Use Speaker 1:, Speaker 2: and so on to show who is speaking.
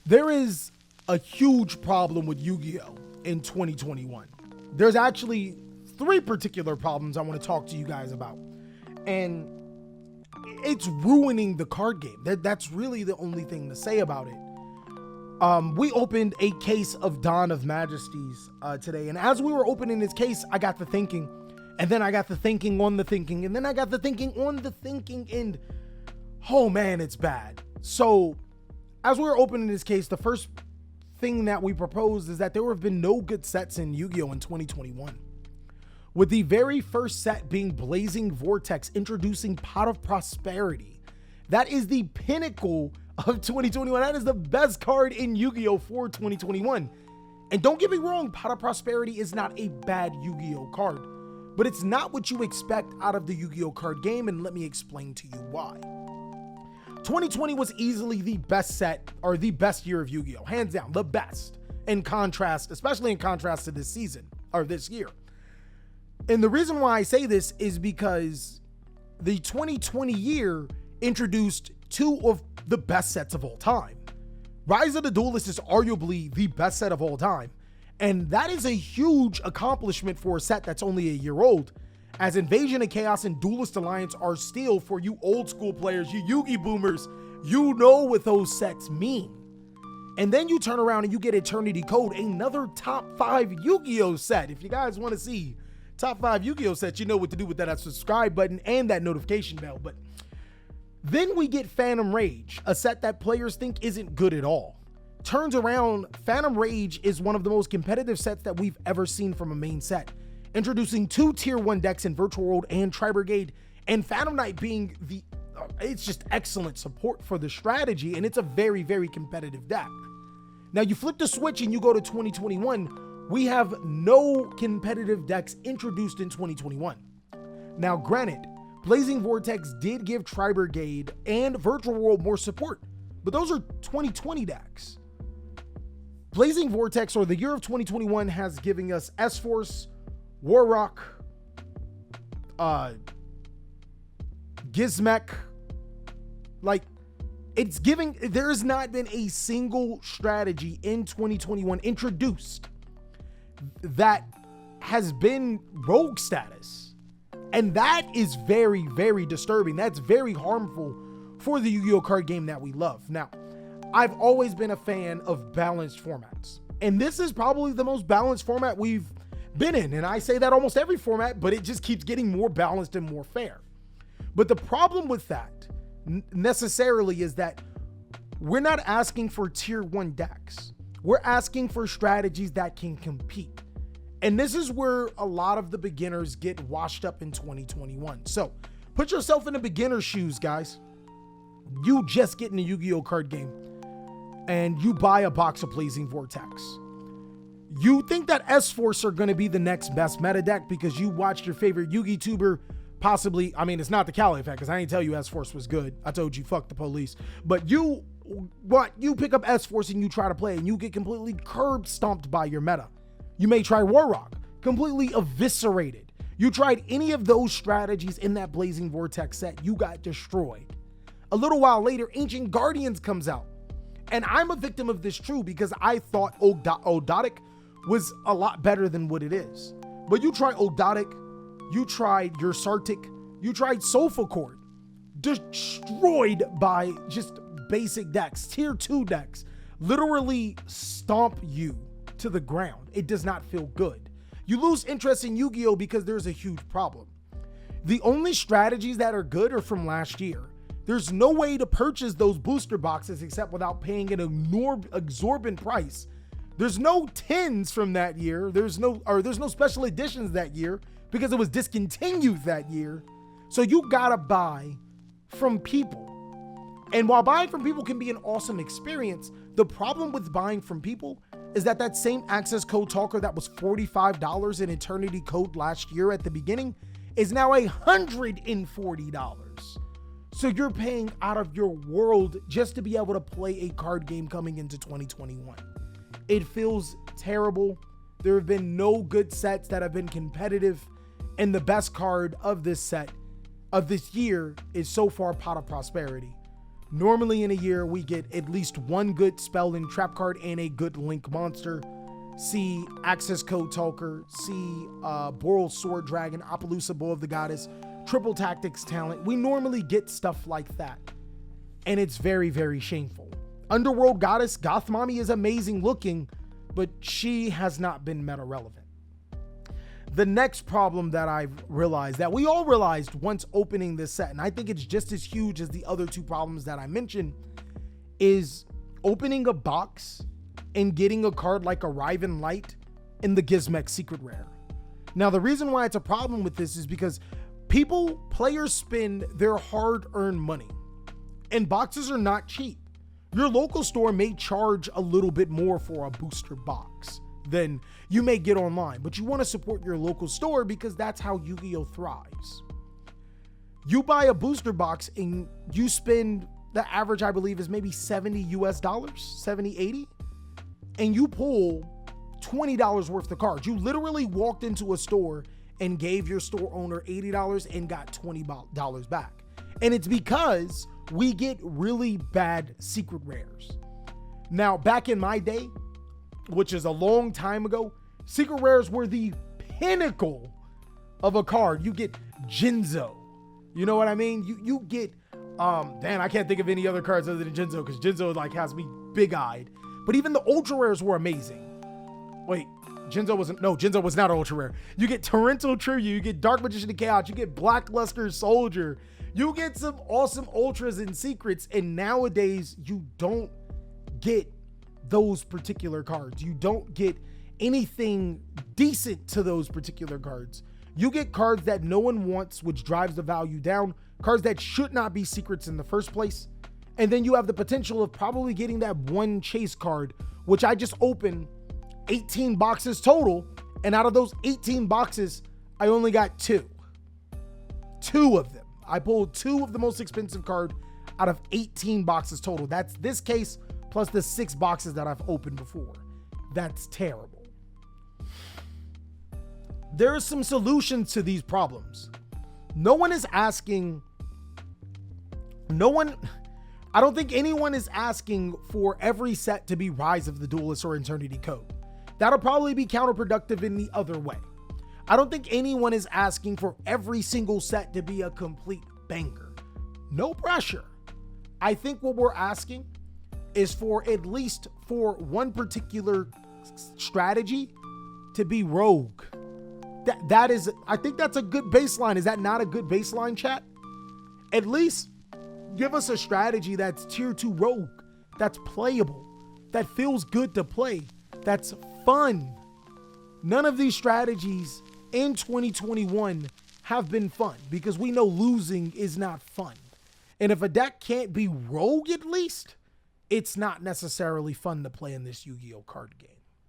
Speaker 1: There is a huge problem with Yu-Gi-Oh! In 2021. There's actually three particular problems I want to talk to you guys about. And it's ruining the card game. That's really the only thing to say about it. We opened a case of Dawn of Majesties today. And as we were opening this case, I got to thinking. And then I got to thinking on the thinking. And then I got to thinking on the thinking. And oh man, it's bad. So as we were opening this case, the first thing that we proposed is that there have been no good sets in Yu-Gi-Oh! In 2021. With the very first set being Blazing Vortex, introducing Pot of Prosperity. That is the pinnacle of 2021. That is the best card in Yu-Gi-Oh! For 2021. And don't get me wrong, Pot of Prosperity is not a bad Yu-Gi-Oh! Card. But it's not what you expect out of the Yu-Gi-Oh! Card game, and let me explain to you why. 2020 was easily the best set, or the best year of Yu-Gi-Oh! Hands down, the best. In contrast, especially in contrast to this season, or this year. And the reason why I say this is because the 2020 year introduced two of the best sets of all time. Rise of the Duelist is arguably the best set of all time. And that is a huge accomplishment for a set that's only a year old, as Invasion of Chaos and Duelist Alliance are still, for you old school players, you Yu-Gi boomers, you know what those sets mean. And then you turn around and you get Eternity Code, another top 5 Yu-Gi-Oh! Set. If you guys want to see top 5 Yu-Gi-Oh! Sets, you know what to do with that subscribe button and that notification bell. But then we get Phantom Rage, a set that players think isn't good at all. Turns around, Phantom Rage is one of the most competitive sets that we've ever seen from a main set. Introducing 2 tier 1 decks in Virtual World and Tri-Brigade, and Phantom Knight being it's just excellent support for the strategy, and it's a very, very competitive deck. Now you flip the switch and you go to 2021, we have no competitive decks introduced in 2021. Now granted, Blazing Vortex did give Tri-Brigade and Virtual World more support, but those are 2020 decks. Blazing Vortex, or the year of 2021, has given us S-Force, Warrock, Gizmek. Like, it's giving, there has not been a single strategy in 2021 introduced that has been rogue status. And that is very, very disturbing. That's very harmful for the Yu-Gi-Oh! Card game that we love. Now, I've always been a fan of balanced formats. And this is probably the most balanced format we've been in. And I say that almost every format, but it just keeps getting more balanced and more fair. But the problem with that necessarily is that we're not asking for tier 1 decks. We're asking for strategies that can compete. And this is where a lot of the beginners get washed up in 2021. So put yourself in the beginner's shoes, guys. You just get in a Yu-Gi-Oh! Card game and you buy a box of Blazing Vortex. You think that S-Force are going to be the next best meta deck because you watched your favorite Yu-Gi tuber possibly, I mean, it's not the TheCaliEffect because I didn't tell you S-Force was good. I told you fuck the police. But you pick up S-Force and you try to play and you get completely curb stomped by your meta. You may try Warrock, completely eviscerated. You tried any of those strategies in that Blazing Vortex set, you got destroyed. A little while later, Ancient Guardians comes out. And I'm a victim of this too because I thought Odotic was a lot better than what it is. But you try Odotic, you tried your Sartic, you tried Sofa Cord, destroyed by just basic decks, tier 2 decks, literally stomp you to the ground. It does not feel good. You lose interest in Yu-Gi-Oh! Because there's a huge problem. The only strategies that are good are from last year. There's no way to purchase those booster boxes except without paying an exorbitant price. There's no tins from that year. There's no special editions that year because it was discontinued that year. So you gotta buy from people. And while buying from people can be an awesome experience, the problem with buying from people is that same access code talker that was $45 in Eternity Code last year at the beginning is now $140. So you're paying out of your world just to be able to play a card game coming into 2021. It feels terrible. There have been no good sets that have been competitive, and the best card of this set of this year is so far Pot of Prosperity. Normally in a year, we get at least one good spell and trap card and a good link monster. See Access Code Talker, see Boral Sword Dragon, Appaloosa Bow of the Goddess, Triple Tactics Talent. We normally get stuff like that. And it's very, very shameful. Underworld Goddess, Goth Mommy is amazing looking, but she has not been meta relevant. The next problem that I've realized, that we all realized once opening this set, and I think it's just as huge as the other two problems that I mentioned, is opening a box and getting a card like Arrive in Light in the Gizmek Secret Rare. Now, the reason why it's a problem with this is because players spend their hard-earned money, and boxes are not cheap. Your local store may charge a little bit more for a booster box than you may get online, but you want to support your local store because that's how Yu-Gi-Oh! Thrives. You buy a booster box and you spend, the average I believe is maybe $70 US, 70, 80, and you pull $20 worth of cards. You literally walked into a store and gave your store owner $80 and got $20 back. And it's because we get really bad secret rares. Now, back in my day, which is a long time ago, secret rares were the pinnacle of a card. You get Jinzo. You know what I mean? You get, I can't think of any other cards other than Jinzo, because Jinzo like has me big-eyed. But even the ultra rares were amazing. Wait, Jinzo was not ultra rare. You get Torrential Tribute, you get Dark Magician of Chaos, you get Blackluster Soldier, you get some awesome ultras and secrets, and nowadays you don't get those particular cards. You don't get anything decent to those particular cards. You get cards that no one wants, which drives the value down, cards that should not be secrets in the first place. And then you have the potential of probably getting that one chase card, which I just opened 18 boxes total. And out of those 18 boxes, I only got two of them. I pulled two of the most expensive card out of 18 boxes total. That's this case plus the 6 boxes that I've opened before. That's terrible. There are some solutions to these problems. I don't think anyone is asking for every set to be Rise of the Duelist or Eternity Code. That'll probably be counterproductive in the other way. I don't think anyone is asking for every single set to be a complete banger. No pressure. I think what we're asking is for at least for one particular strategy to be rogue. I think that's a good baseline. Is that not a good baseline, chat? At least give us a strategy that's tier 2 rogue, that's playable, that feels good to play, that's fun. None of these strategies in 2021 have been fun because we know losing is not fun. And if a deck can't be rogue at least, it's not necessarily fun to play in this Yu-Gi-Oh card game.